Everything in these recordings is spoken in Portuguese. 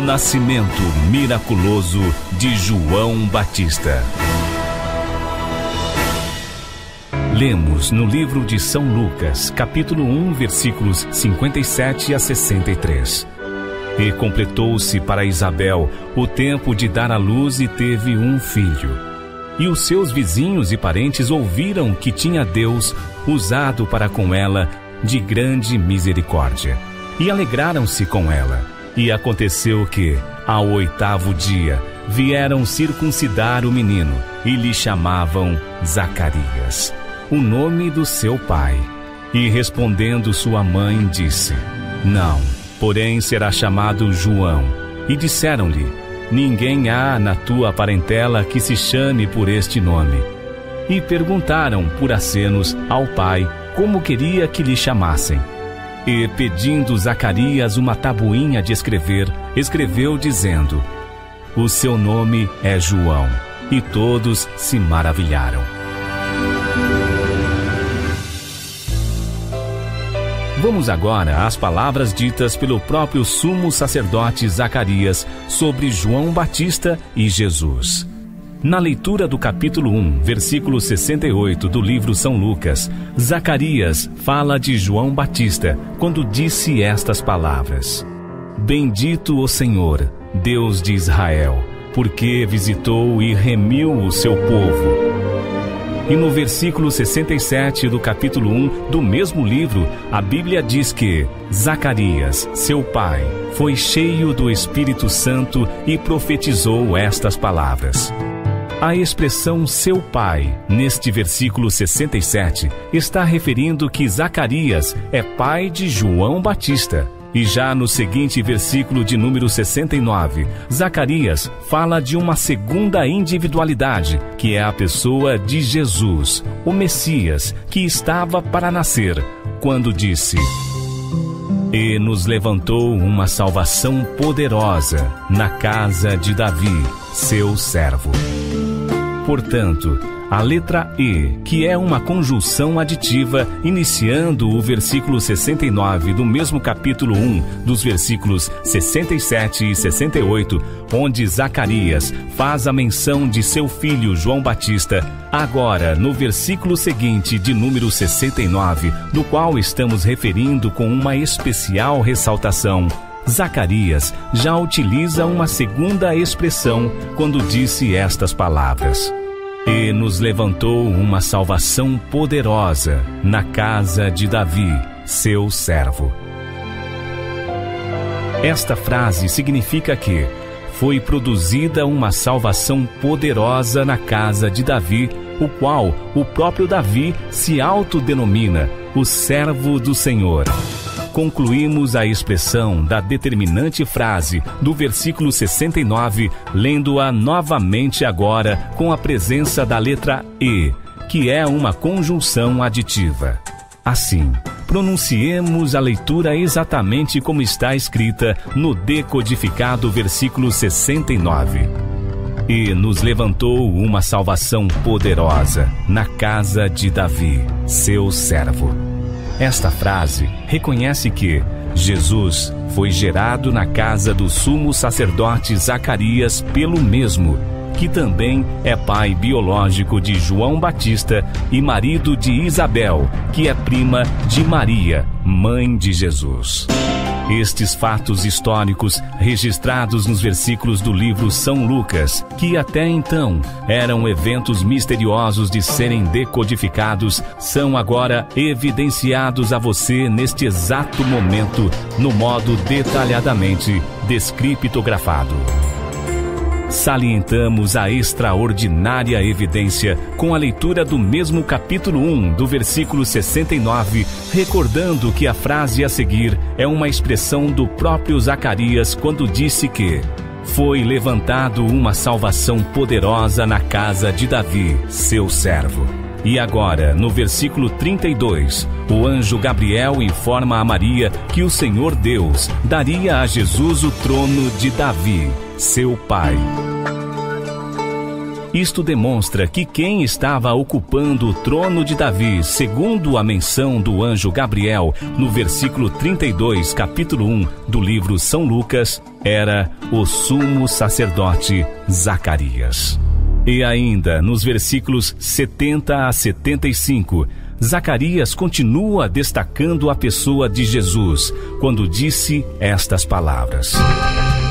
nascimento miraculoso de João Batista. Lemos no livro de São Lucas, capítulo 1, versículos 57 a 63. E completou-se para Isabel o tempo de dar à luz e teve um filho. E os seus vizinhos e parentes ouviram que tinha Deus usado para com ela de grande misericórdia, e alegraram-se com ela. E aconteceu que, ao 8º dia, vieram circuncidar o menino, e lhe chamavam Zacarias, o nome do seu pai. E respondendo sua mãe, disse: Não, porém será chamado João. E disseram-lhe: Ninguém há na tua parentela que se chame por este nome. E perguntaram por acenos ao pai como queria que lhe chamassem. E pedindo Zacarias uma tabuinha de escrever, escreveu dizendo: O seu nome é João. E todos se maravilharam. Vamos agora às palavras ditas pelo próprio sumo sacerdote Zacarias sobre João Batista e Jesus. Na leitura do capítulo 1, versículo 68 do livro São Lucas, Zacarias fala de João Batista quando disse estas palavras: Bendito o Senhor, Deus de Israel, porque visitou e remiu o seu povo. E no versículo 67 do capítulo 1 do mesmo livro, a Bíblia diz que Zacarias, seu pai, foi cheio do Espírito Santo e profetizou estas palavras. A expressão seu pai, neste versículo 67, está referindo que Zacarias é pai de João Batista. E já no seguinte versículo de número 69, Zacarias fala de uma segunda individualidade, que é a pessoa de Jesus, o Messias, que estava para nascer, quando disse: E nos levantou uma salvação poderosa na casa de Davi, seu servo. Portanto, a letra E, que é uma conjunção aditiva, iniciando o versículo 69 do mesmo capítulo 1, dos versículos 67 e 68, onde Zacarias faz a menção de seu filho João Batista, agora no versículo seguinte de número 69, do qual estamos referindo com uma especial ressaltação, Zacarias já utiliza uma segunda expressão quando disse estas palavras: E nos levantou uma salvação poderosa na casa de Davi, seu servo. Esta frase significa que foi produzida uma salvação poderosa na casa de Davi, o qual o próprio Davi se autodenomina o servo do Senhor. Concluímos a expressão da determinante frase do versículo 69, lendo-a novamente agora com a presença da letra E, que é uma conjunção aditiva. Assim, pronunciemos a leitura exatamente como está escrita no decodificado versículo 69. E nos levantou uma salvação poderosa na casa de Davi, seu servo. Esta frase reconhece que Jesus foi gerado na casa do sumo sacerdote Zacarias pelo mesmo, que também é pai biológico de João Batista e marido de Isabel, que é prima de Maria, mãe de Jesus. Estes fatos históricos, registrados nos versículos do livro São Lucas, que até então eram eventos misteriosos de serem decodificados, são agora evidenciados a você neste exato momento, no modo detalhadamente descriptografado. Salientamos a extraordinária evidência com a leitura do mesmo capítulo 1, do versículo 69, recordando que a frase a seguir é uma expressão do próprio Zacarias quando disse que foi levantado uma salvação poderosa na casa de Davi, seu servo. E agora, no versículo 32, o anjo Gabriel informa a Maria que o Senhor Deus daria a Jesus o trono de Davi, seu pai. Isto demonstra que quem estava ocupando o trono de Davi, segundo a menção do anjo Gabriel, no versículo 32, capítulo 1 do livro São Lucas, era o sumo sacerdote Zacarias. E ainda, nos versículos 70 a 75, Zacarias continua destacando a pessoa de Jesus, quando disse estas palavras: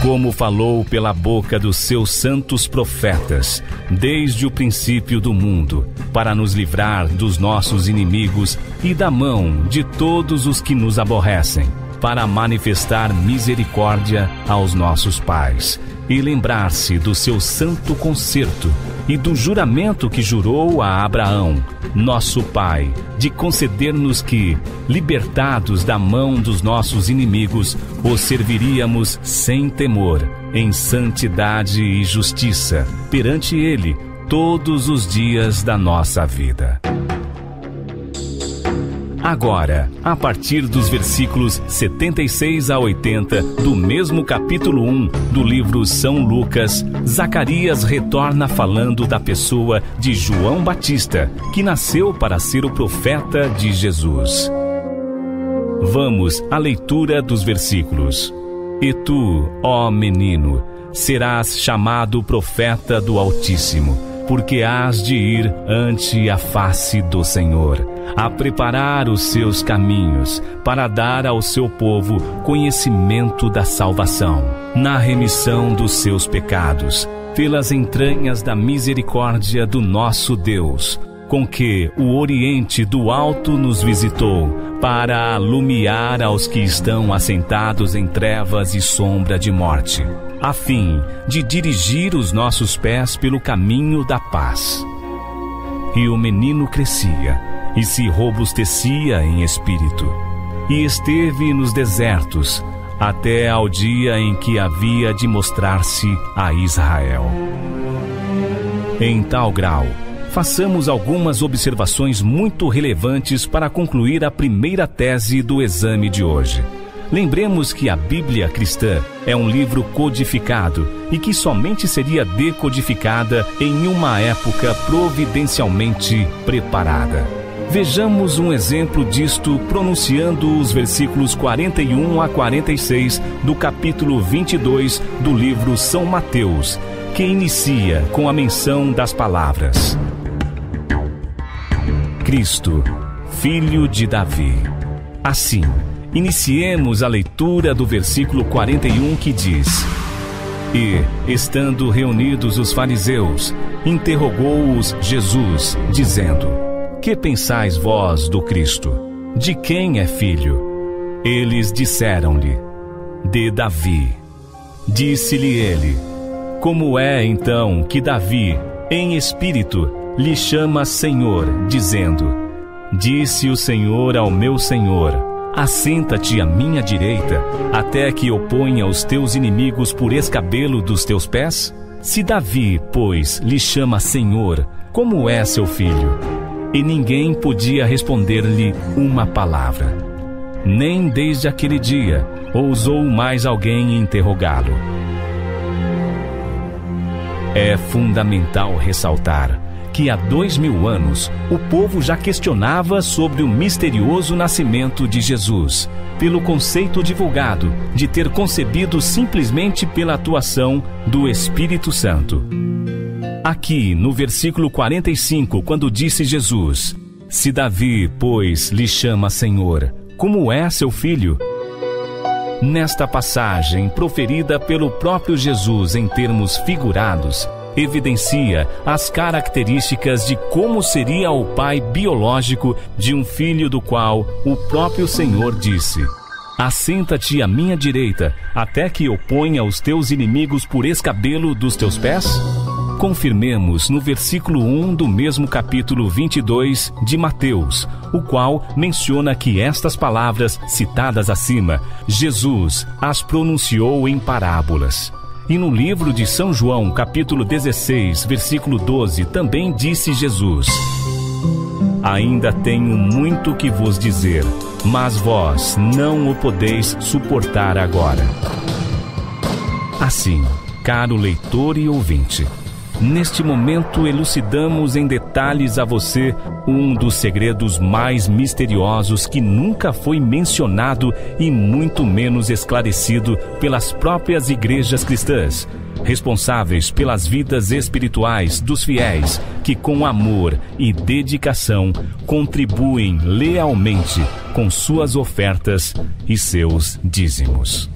como falou pela boca dos seus santos profetas, desde o princípio do mundo, para nos livrar dos nossos inimigos e da mão de todos os que nos aborrecem, para manifestar misericórdia aos nossos pais, e lembrar-se do seu santo concerto e do juramento que jurou a Abraão, nosso pai, de conceder-nos que, libertados da mão dos nossos inimigos, os serviríamos sem temor, em santidade e justiça, perante ele, todos os dias da nossa vida. Agora, a partir dos versículos 76 a 80 do mesmo capítulo 1 do livro São Lucas, Zacarias retorna falando da pessoa de João Batista, que nasceu para ser o profeta de Jesus. Vamos à leitura dos versículos. E tu, ó menino, serás chamado profeta do Altíssimo, porque hás de ir ante a face do Senhor, a preparar os seus caminhos, para dar ao seu povo conhecimento da salvação, na remissão dos seus pecados, pelas entranhas da misericórdia do nosso Deus, com que o Oriente do Alto nos visitou, para alumiar aos que estão assentados em trevas e sombra de morte, a fim de dirigir os nossos pés pelo caminho da paz. E o menino crescia e se robustecia em espírito, e esteve nos desertos, até ao dia em que havia de mostrar-se a Israel. Em tal grau, façamos algumas observações muito relevantes para concluir a primeira tese do exame de hoje. Lembremos que a Bíblia cristã é um livro codificado e que somente seria decodificada em uma época providencialmente preparada. Vejamos um exemplo disto pronunciando os versículos 41 a 46 do capítulo 22 do livro São Mateus, que inicia com a menção das palavras: Cristo, filho de Davi. Assim, iniciemos a leitura do versículo 41 que diz: E, estando reunidos os fariseus, interrogou-os Jesus, dizendo: Que pensais vós do Cristo? De quem é filho? Eles disseram-lhe: De Davi. Disse-lhe ele: Como é então que Davi, em espírito, lhe chama Senhor, dizendo: Disse o Senhor ao meu Senhor: Assenta-te à minha direita, até que eu ponha os teus inimigos por escabelo dos teus pés? Se Davi, pois, lhe chama Senhor, como é seu filho? E ninguém podia responder-lhe uma palavra. Nem desde aquele dia ousou mais alguém interrogá-lo. É fundamental ressaltar que há 2000 anos o povo já questionava sobre o misterioso nascimento de Jesus, pelo conceito divulgado de ter concebido simplesmente pela atuação do Espírito Santo. Aqui, no versículo 45, quando disse Jesus: Se Davi, pois, lhe chama Senhor, como é seu filho? Nesta passagem, proferida pelo próprio Jesus em termos figurados, evidencia as características de como seria o pai biológico de um filho do qual o próprio Senhor disse: Assenta-te à minha direita, até que eu ponha os teus inimigos por escabelo dos teus pés? Confirmemos no versículo 1 do mesmo capítulo 22 de Mateus, o qual menciona que estas palavras citadas acima, Jesus as pronunciou em parábolas. E no livro de São João, capítulo 16, versículo 12, também disse Jesus: Ainda tenho muito que vos dizer, mas vós não o podeis suportar agora. Assim, caro leitor e ouvinte, Neste momento, elucidamos em detalhes a você um dos segredos mais misteriosos que nunca foi mencionado e muito menos esclarecido pelas próprias igrejas cristãs, responsáveis pelas vidas espirituais dos fiéis que, com amor e dedicação, contribuem lealmente com suas ofertas e seus dízimos.